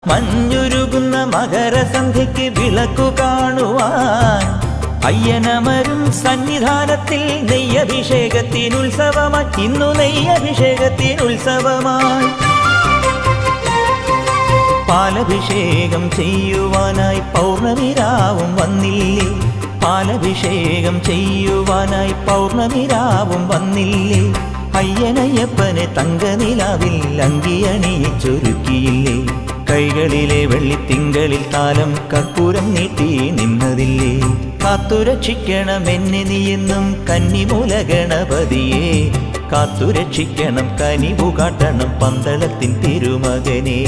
മഞ്ഞുരുകുന്ന മകരസന്ധ്യയ്ക്ക് വിളക്കു കാണുവാൻ അയ്യനമരും സന്നിധാനത്തിൽ നെയ്യഭിഷേകത്തിനുത്സവമായി, ഇന്നു നെയ്യഭിഷേകത്തിനുത്സവമായി. പാലഭിഷേകം ചെയ്യുവാനായി പൗർണമിരാവും വന്നില്ലേ, പാലഭിഷേകം ചെയ്യുവാനായി പൗർണമിരാവും വന്നില്ലേ. അയ്യനയ്യപ്പനെ തങ്കനിലാവിൽ അങ്കിയണിയിച്ചൊരുക്കിയില്ലേ. കൈകളിലെ വെള്ളിത്തിങ്കളിൽ താലം കർപ്പൂരം നീട്ടി നിന്നതില്ലേ. കാത്തുരക്ഷിക്കണം നീയെന്നും കന്നിമൂല ഗണപതിയെ, കാത്തുരക്ഷിക്കണം കനിവു കാട്ടണം പന്തളത്തിൻ തിരുമകനേ.